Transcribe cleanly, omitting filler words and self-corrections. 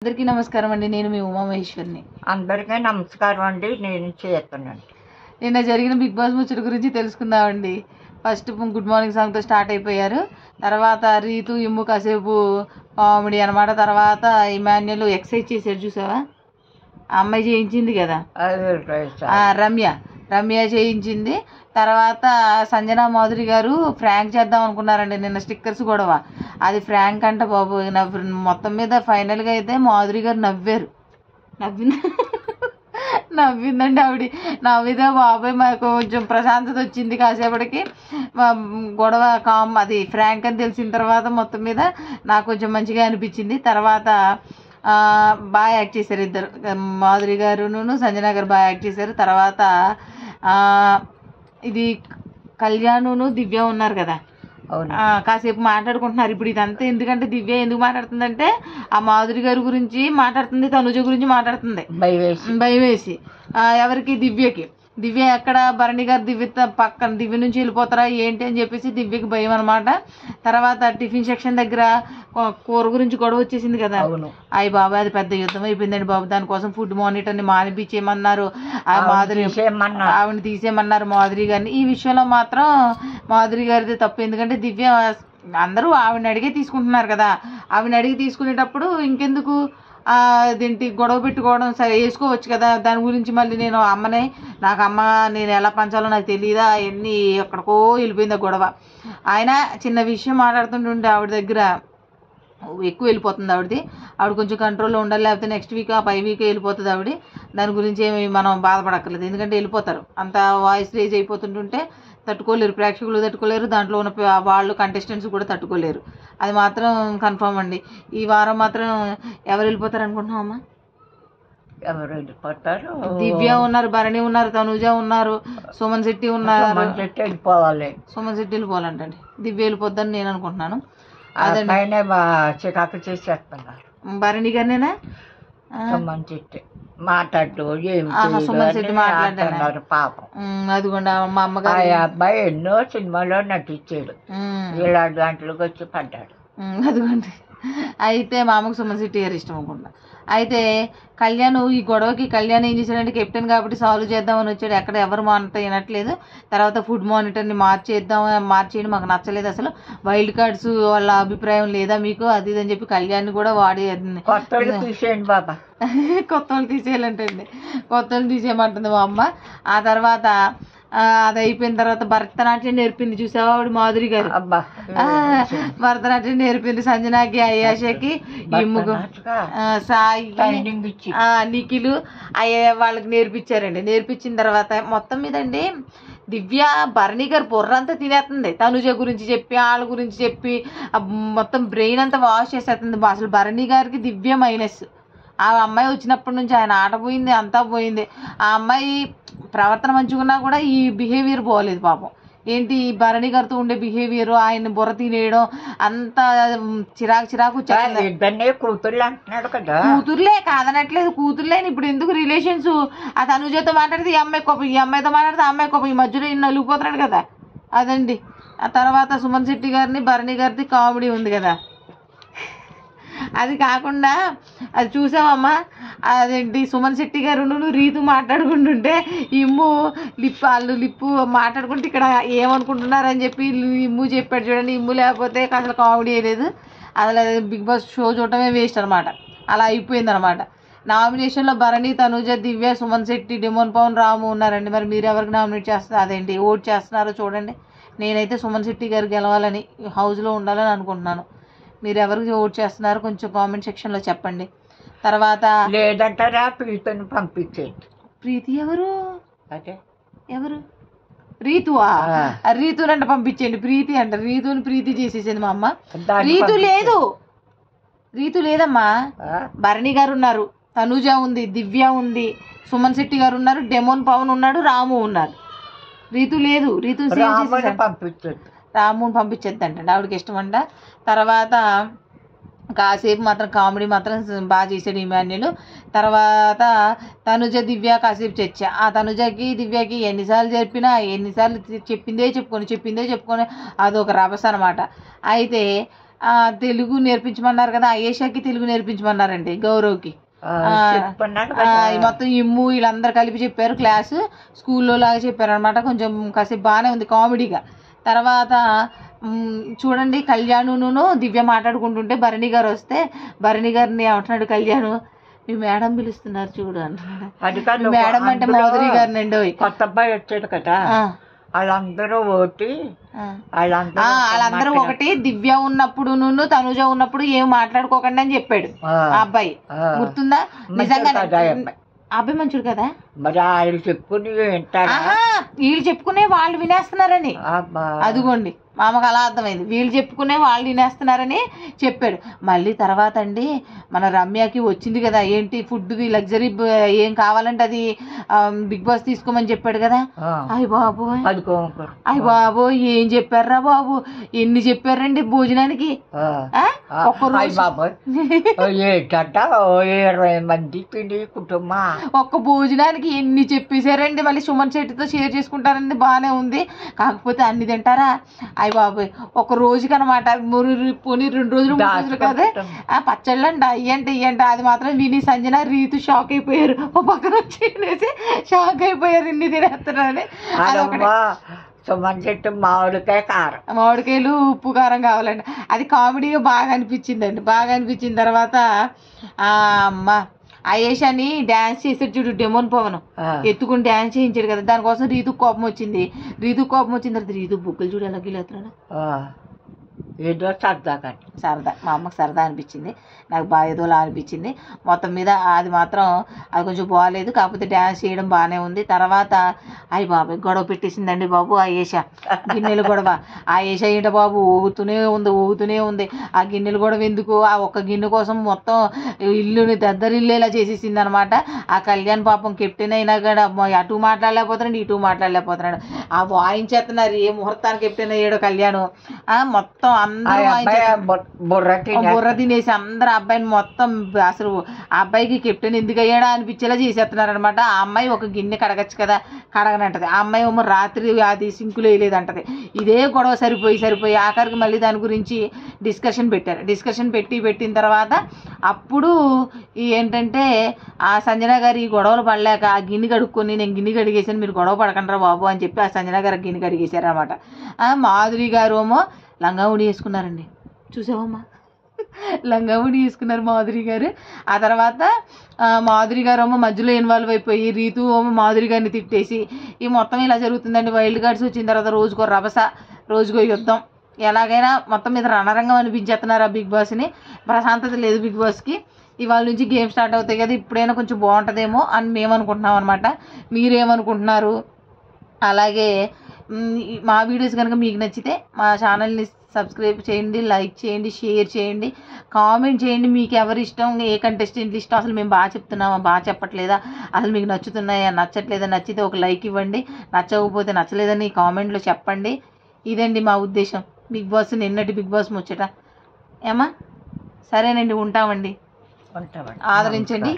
అందరికీ నమస్కారం అండి. నేను మీ ఉమామహేశ్వరిని. అందరికీ నమస్కారం అండి. నేను చేస్తున్నాను. నిన్న జరిగిన బిగ్ బాస్ ముచ్చట గురించి తెలుసుకుందామండి. ఫస్ట్ గుడ్ మార్నింగ్ సాంగ్తో స్టార్ట్ అయిపోయారు. తర్వాత రీతు ఇమ్ము కాసేపు కామెడీ అనమాట. తర్వాత ఇమాన్యుల్ ఎక్సర్సైజ్ చేశారు, చూసావా? ఆ అమ్మాయి చేయించింది కదా, రమ్య చేయించింది. తర్వాత సంజనా మాధురి గారు ఫ్రాంక్ చేద్దాం అనుకున్నారండి నిన్న, స్టిక్కర్స్ గొడవ. అది ఫ్రాంక్ అంట బాబు. మొత్తం మీద ఫైనల్గా అయితే మాధురి గారు నవ్విందండి ఆవిడ. నవ్వితే బాబాయ్ మాకు కొంచెం ప్రశాంతత వచ్చింది. కాసేపటికి గొడవ అది ఫ్రాంక్ అని తెలిసిన తర్వాత మొత్తం మీద నాకు కొంచెం మంచిగా అనిపించింది. తర్వాత బాగా యాక్ట్ చేశారు ఇద్దరు, మాధురి గారును సంజనా గారు బాగా యాక్ట్ చేశారు. తర్వాత ఇది కళ్యాణును దివ్య ఉన్నారు కదా, కాసేపు మాట్లాడుకుంటున్నారు. ఇప్పుడు ఇదంతా ఎందుకంటే దివ్య ఎందుకు మాట్లాడుతుందంటే ఆ మాధురి గారి గురించి మాట్లాడుతుంది, తనుజ గురించి మాట్లాడుతుంది భయం వేసి. ఎవరికి? దివ్య ఎక్కడ భరణి గారు దివ్య నుంచి వెళ్ళిపోతారా ఏంటి అని చెప్పేసి దివ్యకి భయం అనమాట. తర్వాత టిఫిన్ సెక్షన్ దగ్గర కూర గురించి గొడవ వచ్చేసింది కదా, అయ్యి బాబా అది పెద్ద యుద్ధం అయిపోయిందండి బాబు. దానికోసం ఫుడ్ మానిటర్ని మానిపించేయమన్నారు, ఆవిడని తీసేయమన్నారు మాధురి గారిని. ఈ విషయంలో మాత్రం మాధురి గారిది తప్పు. ఎందుకంటే దివ్య అందరూ ఆవిడని అడిగే తీసుకుంటున్నారు కదా, ఆవిడని అడిగి తీసుకునేటప్పుడు ఇంకెందుకు అదేంటి గొడవ పెట్టుకోవడం? సరే వేసుకోవచ్చు కదా, దాని గురించి మళ్ళీ నేను నేను ఎలా పంచాలో నాకు తెలియదా, అవన్నీ ఎక్కడికో వెళ్ళిపోయింది ఆ గొడవ. ఆయన చిన్న విషయం మాట్లాడుతుంటుంటే ఆవిడ దగ్గర ఎక్కువ వెళ్ళిపోతుంది ఆవిడ కొంచెం కంట్రోల్లో ఉండాలి, లేకపోతే నెక్స్ట్ వీక్ పై వీక్ వెళ్ళిపోతుంది ఆవిడ. దాని గురించి ఏమి మనం బాధపడక్కర్లేదు, ఎందుకంటే వెళ్ళిపోతారు. అంత వాయిస్ రేజ్ అయిపోతుంటుంటే తట్టుకోలేరు, ప్రేక్షకులు తట్టుకోలేరు, దాంట్లో ఉన్న వాళ్ళు కంటెస్టెంట్స్ కూడా తట్టుకోలేరు. అది మాత్రం కన్ఫర్మ్ అండి. ఈ వారం మాత్రం ఎవరు వెళ్ళిపోతారు అనుకుంటున్నామమ్మా? ఎవరు వెళ్ళిపోతారు? దివ్య ఉన్నారు, భరణి ఉన్నారు, తనుజ ఉన్నారు, సుమన్ శెట్టి ఉన్నారు. వెళ్ళిపోవాలి, సుమన్ శెట్టి వెళ్ళిపోవాలంటండి. దివ్య వెళ్ళిపోద్దని నేను అనుకుంటున్నాను. అదే చికాకు చేసేస్తున్నారు. భరణి గారినేనా? సుమన్ శెట్టి మాట్లాడు సుమన్ శెట్టి మాట్లాడారు పాపం. అదిగోండి మా అమ్మగారు. అబ్బాయి ఎన్నో సినిమాలో నటించాడు, ఇలా దాంట్లోకి వచ్చి పడ్డాడు. అదిగోండి. అయితే మా అమ్మకు సుమన్ శెట్టి గారు ఇష్టం అనుకుంటా. అయితే కళ్యాణ్ ఈ గొడవకి కళ్యాణ్ ఏం చేశాడంటే కెప్టెన్ కాబట్టి సాల్వ్ చేద్దామని వచ్చాడు. ఎక్కడ ఎవరు మానిటర్ వినట్లేదు. తర్వాత ఫుడ్ మానిటర్ని మార్చేయండి, మాకు నచ్చలేదు అసలు, వైల్డ్ కార్డ్స్ వాళ్ళ అభిప్రాయం లేదా మీకు, అది ఇది అని చెప్పి కళ్యాణ్ కూడా కొత్త వాళ్ళు తీసేయాలంటండి, కొత్త వాళ్ళు తీసేయమంటుంది మా అమ్మ. ఆ తర్వాత అది అయిపోయిన తర్వాత భరతనాట్యం నేర్పింది, చూసావా ఆవిడ మాధురి గారు? భరతనాట్యం నేర్పింది సంజనాకి, అయాషకి, ఇమ్ముకు, సాయికి, నిఖిల్ వాళ్ళకి నేర్పించారండి. నేర్పించిన తర్వాత మొత్తం మీదండి దివ్య భరణి గారు బుర్రంతా తినేస్తుంది. తనుజ గురించి చెప్పి వాళ్ళ గురించి చెప్పి మొత్తం బ్రెయిన్ అంతా వాష్ చేసేస్తుంది. అసలు భరణి గారికి దివ్య మైనస్. ఆ అమ్మాయి వచ్చినప్పటి నుంచి ఆయన ఆట పోయింది, అంతా పోయింది. ఆ అమ్మాయి ప్రవర్తన మంచిగున్నా కూడా ఈ బిహేవియర్ పోలేదు పాపం. ఏంటి భరణి గారితో ఉండే బిహేవియర్, ఆయన బుర్ర తినేయడం అంతా చిరాకు కూతుర్లే కాదనట్లేదు, కూతుర్లేని ఇప్పుడు ఎందుకు రిలేషన్స్? ఆ తనుజతో మాట్లాడితే ఈ అమ్మాయి కోపం, ఈ అమ్మాయితో మాట్లాడితే ఆ అమ్మాయి కోపం, ఈ మధ్యలో ఇన్ని నలిగిపోతున్నాడు కదా, అదండి. ఆ తర్వాత సుమన్ శెట్టి గారిని భరణి గారిది కామెడీ ఉంది కదా, అది కాకుండా అది చూసావమ్మా, అదేంటి సుమన్ శెట్టి గారు రీతు మాట్లాడుకుంటుంటే వాళ్ళు లిప్పు మాట్లాడుకుంటే ఇక్కడ ఏమనుకుంటున్నారని చెప్పి ఇమ్ము చెప్పాడు చూడండి. ఇమ్ము లేకపోతే అసలు కామెడీ లేదు, అసలు బిగ్ బాస్ షో చూడటమే వేస్ట్ అనమాట. అలా అయిపోయింది అనమాట. నామినేషన్లో భరణి, తనుజ, దివ్య, సుమన్ శెట్టి, డెమోన్ పవన్, రాము ఉన్నారండి. మరి మీరు ఎవరికి నామినేట్ ఓట్ చేస్తున్నారో చూడండి. నేనైతే సుమన్ శెట్టి గారు గెలవాలని, హౌస్లో ఉండాలని అనుకుంటున్నాను. మీరు ఎవరికి ఓట్ చేస్తున్నారు కొంచెం కామెంట్ సెక్షన్లో చెప్పండి. తర్వాత లేదంటారా ప్రీతిని పంపించేది. ప్రీతి ఎవరు? ఎవరు? రీతువా? రీతునంట పంపించండి. ప్రీతి అంట, రీతుని ప్రీతి చేసేసింది మా అమ్మ. రీతు లేదమ్మా. భరణి గారు ఉన్నారు, తనుజ ఉంది, దివ్య ఉంది, సుమన్ శెట్టి గారు ఉన్నారు, డెమోన్ పవన్ ఉన్నాడు, రాము ఉన్నారు. రీతు లేదు. రీతు రాముని పంపించేద్దంటండి, ఆవిడకి ఇష్టం అంట. తర్వాత కాసేపు మాత్రం కామెడీ మాత్రం బాగా చేశాడు ఇమాన్యుల్. తర్వాత తనుజ దివ్య కాసేపు చర్చ. ఆ తనుజకి దివ్యకి ఎన్నిసార్లు చెప్పిందే చెప్పుకొని అదొక రభస అనమాట. అయితే తెలుగు నేర్పించమన్నారు కదా, అయేషాకి తెలుగు నేర్పించమన్నారండి, గౌరవ్కి. మొత్తం ఇమ్ము వీళ్ళందరూ కలిపి చెప్పారు, క్లాసు స్కూల్లో లాగా చెప్పారు అనమాట. కొంచెం కాసేపు బాగానే ఉంది కామెడీగా. తర్వాత చూడండి, కళ్యాణును దివ్య మాట్లాడుకుంటుంటే భరణి గారు వస్తే భరణి గారిని ఏమంటున్నాడు కళ్యాణ్, మీ మేడం పిలుస్తున్నారు చూడు అంటున్నాడు. మేడం అంటే మాధురి గారిని అండి. కొత్త అబ్బాయి వచ్చాడు కదా, వాళ్ళందరూ వాళ్ళందరూ ఒకటి. దివ్య ఉన్నప్పుడు తనుజ ఉన్నప్పుడు ఏం మాట్లాడుకోకండి అని చెప్పాడు ఆ అబ్బాయి, గుర్తుందా? నిజంగా అబ్బాయి మంచుడు కదా. మరి వాళ్ళు చెప్పుకుని వీళ్ళు చెప్పుకునే వాళ్ళు వినేస్తున్నారని, అదిగోండి మామకు అలా అర్థమైంది, వీళ్ళు చెప్పుకునే వాళ్ళు వినేస్తున్నారని చెప్పాడు. మళ్ళీ తర్వాత అండి మన రమ్యకి వచ్చింది కదా, ఏంటి ఫుడ్ది లగ్జరీ ఏం కావాలంటే అది బిగ్ బాస్ తీసుకోమని చెప్పాడు కదా. అయ్య బాబు బాబు ఏం చెప్పారా బాబు, ఎన్ని చెప్పారండి భోజనానికి. ఒక్క భోజనానికి ఎన్ని చెప్పేశారండి. మళ్ళీ సుమన్ శెట్టితో షేర్ చేసుకుంటారండి, బాగానే ఉంది. కాకపోతే అన్ని తింటారా? అయ్య బాబోయ్, ఒక రోజుకి అనమాట, పోనీ 2 రోజులు 3 రోజులు కదా పచ్చళ్ళు అండి, అయ్యంటే ఇయ్యంటే. అది మాత్రం విని సంజన రీతు షాక్ అయిపోయారు, ఓ పక్కన వచ్చి షాక్ అయిపోయారు, ఇన్ని తినేస్తున్నారని. సుమన్ చెట్టు మామిడికాయ కారం, మామిడికాయలు ఉప్పు కారం కావాలండి. అది కామెడీగా బాగా అనిపించిందండి. బాగా అనిపించిన తర్వాత అమ్మ అయేషాని డాన్స్ చేసాడు చూడు, డెమోన్ పవన్ ఎత్తుకుని డాన్స్ చేయించాడు కదా, దానికోసం రీతు కోపం వచ్చింది. కోపం వచ్చిన తర్వాత రీతు బుగ్గలు చూడు ఎలా గిలేస్తున్నాడు. ఏదో సరదా, మా అమ్మకి సరదా అనిపించింది, నాకు బాగా ఏదోలా అనిపించింది. మొత్తం మీద అది మాత్రం అది కొంచెం బాగాలేదు, కాకపోతే డ్యాన్స్ చేయడం బాగానే ఉంది. తర్వాత అయ్యి బాబాయ్ గొడవ పెట్టేసిందండి బాబు అయేషా, గిన్నెలు గొడవ. అయేషా ఏంట బాబు ఊగుతూనే ఉంది. ఆ గిన్నెలు గొడవ ఎందుకు, ఆ ఒక్క గిన్నె కోసం మొత్తం ఇల్లుని దద్దరిల్లేలా చేసేసింది అనమాట. ఆ కళ్యాణ్ పాపం కెప్టెన్ అయినా కూడా అటు మాట్లాడలేకపోతున్నాడు, ఇటు మాట్లాడలేకపోతున్నాడు. ఆ వాయించేస్తున్నారు, ఏ ముహూర్తానికి కెప్టెన్ అయ్యాడో కళ్యాణ్. మొత్తం అందరూ బుర్ర తినేసి అందరు అబ్బాయిని మొత్తం అసలు ఆ అబ్బాయికి కెప్టెన్ ఎందుకు అయ్యాడా అనిపించేలా చేసేస్తున్నారు అనమాట. ఆ అమ్మాయి ఒక గిన్నె కడగచ్చు కదా, కడగనంటది. ఆ అమ్మాయి ఏమో రాత్రి అది సింకులు వేయలేదంటది. ఇదే గొడవ సరిపోయి ఆఖరికి మళ్ళీ దాని గురించి డిస్కషన్ పెట్టారు. పెట్టిన తర్వాత అప్పుడు ఏంటంటే ఆ సంజన గారు ఈ గొడవలు పడలేక ఆ గిన్నె కడుక్కొని, నేను గిన్నె కడిగేసాను మీరు గొడవ పడకండ్రా బాబు అని చెప్పి ఆ సంజన గారు గిన్నె కడిగేశారు అనమాట. మాధురి గారు ఏమో లంగావుడి వేసుకున్నారండి, చూసావమ్మా, లంగావుడి వేసుకున్నారు మాధురి గారు. ఆ తర్వాత మాధురి గారు ఏమో మధ్యలో ఇన్వాల్వ్ అయిపోయి రీతు ఏమో మాధురి గారిని తిట్టేసి ఈ మొత్తం ఇలా జరుగుతుందండి. వైల్డ్ కార్డ్స్ వచ్చిన తర్వాత రోజుకో రభస, రోజుకో యుద్ధం, ఎలాగైనా మొత్తం మీద రణరంగం అనిపించేస్తున్నారు ఆ బిగ్ బాస్ని. ప్రశాంతత లేదు బిగ్ బాస్కి. ఇవాళ నుంచి గేమ్ స్టార్ట్ అవుతాయి కదా, ఇప్పుడైనా కొంచెం బాగుంటుందేమో అని మేము అనుకుంటున్నాం అనమాట. మీరేమనుకుంటున్నారు? అలాగే మా వీడియోస్ కనుక మీకు నచ్చితే మా ఛానల్ని సబ్స్క్రైబ్ చేయండి, లైక్ చేయండి, షేర్ చేయండి, కామెంట్ చేయండి. మీకు ఎవరి ఇష్టం, ఏ కంటెస్టెంట్లు ఇష్టం, అసలు మేము బాగా చెప్తున్నామా, బాగా చెప్పట్లేదా, అసలు మీకు నచ్చుతున్నాయా, నచ్చట్లేదా, నచ్చితే ఒక లైక్ ఇవ్వండి, నచ్చకపోతే నచ్చలేదని కామెంట్లో చెప్పండి. ఇదండి మా ఉద్దేశం. బిగ్ బాస్ నిన్నటి బిగ్ బాస్ ముచ్చట ఏమా. సరేనండి, ఉంటామండి, ఆదరించండి.